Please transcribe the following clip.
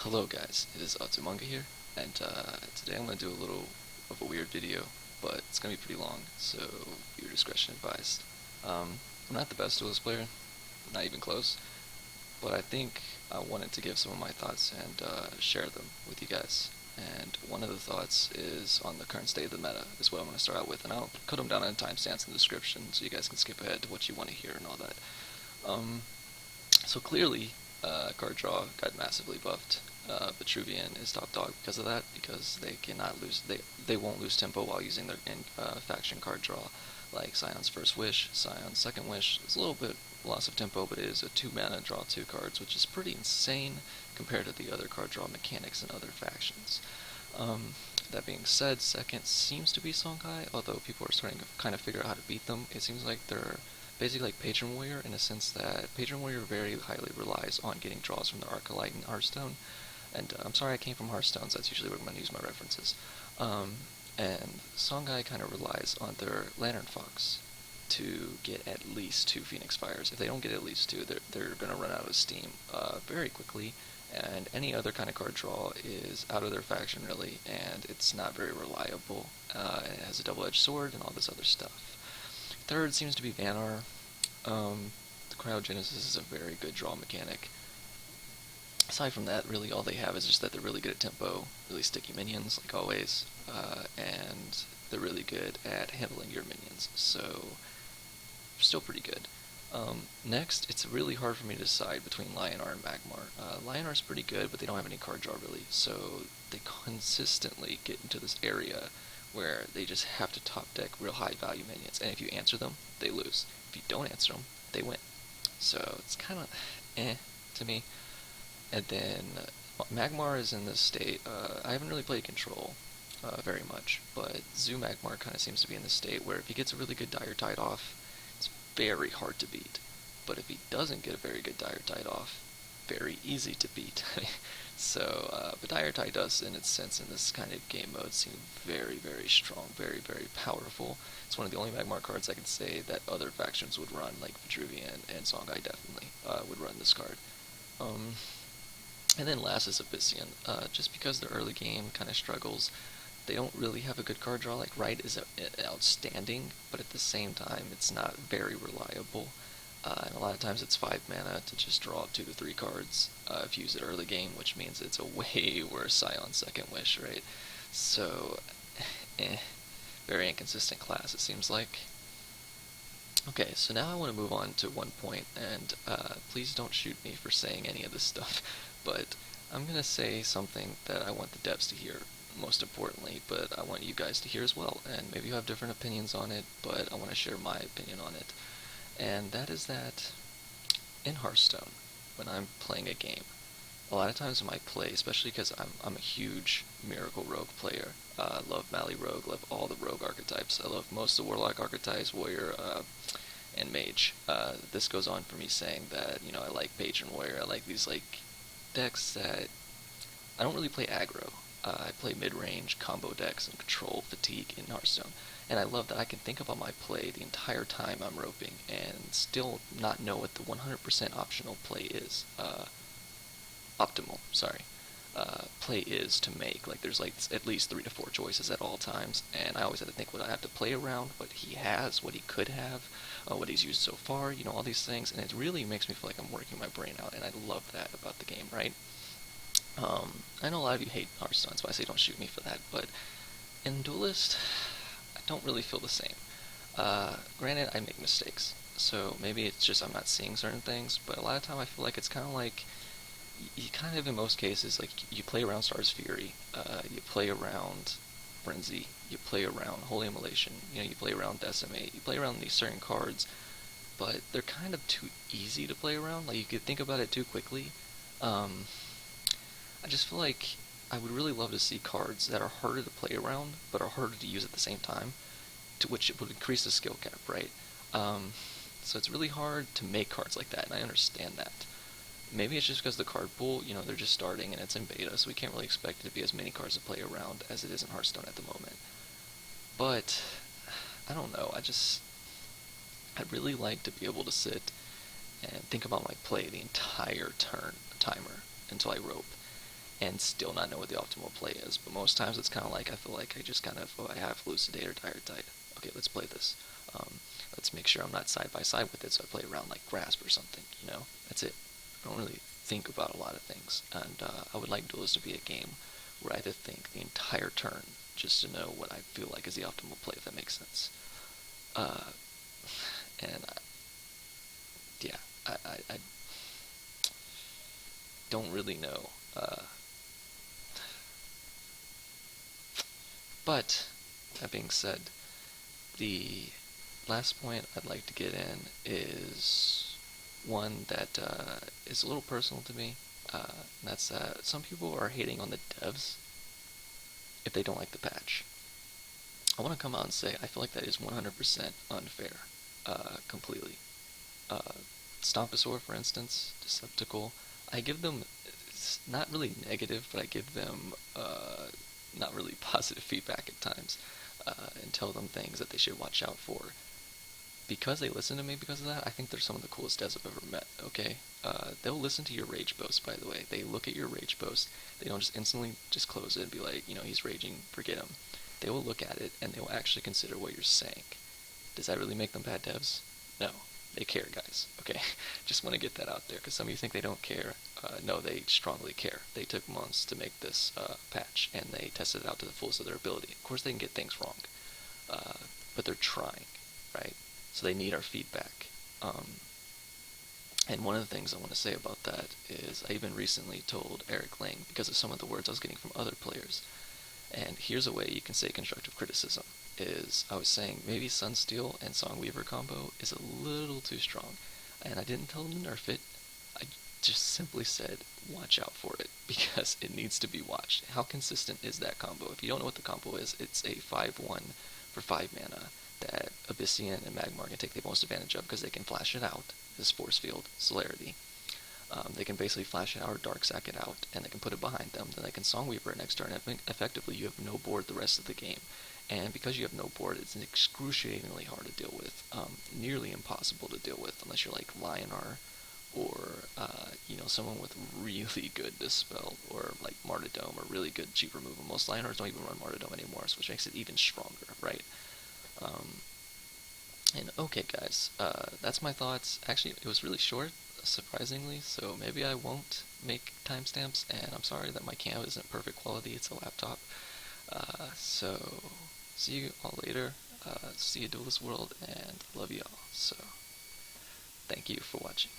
Hello guys, it is otumunga here, and today I'm going to do a little of a weird video, but it's going to be pretty long, so viewer discretion advised. I'm not the best Duelyst player, not even close, but I think I wanted to give some of my thoughts and share them with you guys. And one of the thoughts is on the current state of the meta, is what I'm going to start out with, and I'll cut them down in timestamps in the description so you guys can skip ahead to what you want to hear and all that. So clearly, card draw got massively buffed. Vitruvian is top dog because of that, because they cannot lose. They won't lose tempo while using their faction card draw, like Scion's First Wish, Scion's Second Wish. It's a little bit loss of tempo, but it is a 2-mana draw 2 cards, which is pretty insane compared to the other card draw mechanics in other factions. That being said, second seems to be Songhai, although people are starting to kind of figure out how to beat them. It seems like they're basically like Patron Warrior in a sense that Patron Warrior very highly relies on getting draws from the Arcalite and Hearthstone. And I'm sorry I came from Hearthstone, so that's usually where I'm going to use my references. And Songhai kind of relies on their Lantern Fox to get at least 2 Phoenix Fires. If they don't get at least 2, they're going to run out of steam very quickly, and any other kind of card draw is out of their faction really, and it's not very reliable. It has a double-edged sword and all this other stuff. Third seems to be Vanar. The Cryogenesis is a very good draw mechanic. Aside from that, really all they have is just that they're really good at tempo, really sticky minions, like always, and they're really good at handling your minions, so still pretty good. Next, it's really hard for me to decide between Lionar and Magmar. Lionar's pretty good, but they don't have any card draw really, so they consistently get into this area where they just have to top deck real high value minions, and if you answer them, they lose. If you don't answer them, they win. So it's kind of to me. And then Magmar is in this state. I haven't really played Control very much, but Zoo Magmar kind of seems to be in this state where if he gets a really good Dire Tide off, it's very hard to beat. But if he doesn't get a very good Dire Tide off, very easy to beat. So, but Dire Tide does, in its sense, in this kind of game mode, seem very, very strong, very, very powerful. It's one of the only Magmar cards I can say that other factions would run, like Vitruvian and Songhai definitely would run this card. And then last is Abyssian. Just because the early game kind of struggles, they don't really have a good card draw. Like, Right is outstanding, but at the same time, it's not very reliable. And a lot of times it's 5 mana to just draw 2 to 3 cards if you use it early game, which means it's a way worse Scion's Second Wish, right? So, very inconsistent class, it seems like. Okay, so now I want to move on to one point, and please don't shoot me for saying any of this stuff, but I'm going to say something that I want the devs to hear, most importantly, but I want you guys to hear as well, and maybe you have different opinions on it, but I want to share my opinion on it. And that is that in Hearthstone, when I'm playing a game, a lot of times in my play, especially because I'm a huge Miracle Rogue player, I love Mally Rogue, love all the Rogue archetypes, I love most of the Warlock archetypes, Warrior, and Mage. This goes on for me saying that, you know, I like Patron Warrior, I like these, like, decks that I don't really play aggro. I play mid-range, combo decks, and control fatigue in Hearthstone. And I love that I can think about my play the entire time I'm roping and still not know what the 100% optional play is. Optimal, sorry. Play is to make. Like, there's like at least 3 to 4 choices at all times, and I always have to think what I have to play around, what he has, what he could have, what he's used so far, you know, all these things, and it really makes me feel like I'm working my brain out, and I love that about the game, right? I know a lot of you hate Hearthstone, so I say don't shoot me for that, but in Duelyst, I don't really feel the same. Granted, I make mistakes, so maybe it's just I'm not seeing certain things, but a lot of time I feel like it's kind of like, you kind of in most cases, like, you play around Star's Fury, you play around Frenzy, you play around Holy Immolation, you know, you play around Decimate, you play around these certain cards, but they're kind of too easy to play around, like, you could think about it too quickly. I just feel like I would really love to see cards that are harder to play around, but are harder to use at the same time, to which it would increase the skill cap, right? So it's really hard to make cards like that, and I understand that. Maybe it's just because the card pool, you know, they're just starting and it's in beta, so we can't really expect it to be as many cards to play around as it is in Hearthstone at the moment. But, I don't know, I'd really like to be able to sit and think about my play the entire timer until I rope. and still not know what the optimal play is. But most times it's kind of like I feel like I just kind of, oh, I have Elucidate or Dire Tide. Okay, let's play this. Let's make sure I'm not side by side with it, so I play around like Grasp or something. That's it. I don't really think about a lot of things, and I would like Duelyst to be a game where I have to think the entire turn just to know what I feel like is the optimal play, if that makes sense. Uh, and yeah, I don't really know. But that being said, the last point I'd like to get in is one that is a little personal to me. And that's that some people are hating on the devs if they don't like the patch. I want to come out and say I feel like that is 100% unfair, completely. Uh, Stomposaur, for instance, Deceptical, I give them not really negative, but I give them not really positive feedback at times, and tell them things that they should watch out for. Because they listen to me because of that, I think they're some of the coolest devs I've ever met, okay? They'll listen to your rage post, by the way. They look at your rage post. They don't just instantly just close it and be like, he's raging, forget him. They will look at it and they will actually consider what you're saying. Does that really make them bad devs? No. They care, guys, okay? Just want to get that out there, because some of you think they don't care. No, they strongly care. They took months to make this patch, and they tested it out to the fullest of their ability. Of course, they can get things wrong, but they're trying, right? So they need our feedback. And one of the things I want to say about that is I even recently told Eric Lang, because of some of the words I was getting from other players, and here's a way you can say constructive criticism, is I was saying maybe Sunsteel and Songweaver combo is a little too strong. And I didn't tell them to nerf it. I just simply said, watch out for it, because it needs to be watched. How consistent is that combo? If you don't know what the combo is, it's a 5-1 for 5 mana that Abyssian and Magmar can take the most advantage of because they can flash it out, this Force Field, Celerity. They can basically flash it out or dark sack it out, and they can put it behind them. Then they can Songweaver it next turn. Effectively, you have no board the rest of the game. And because you have no board, it's excruciatingly hard to deal with. Nearly impossible to deal with unless you're like Lionar or someone with really good Dispel or like Martyrdom or really good cheap removal. Most Lionars don't even run Martyrdom anymore, so which makes it even stronger, right? And okay, guys, that's my thoughts. Actually, it was really short, surprisingly, so maybe I won't make timestamps, and I'm sorry that my cam isn't perfect quality, it's a laptop. So, see you all later. See you, Duelist World, and love you all. So, thank you for watching.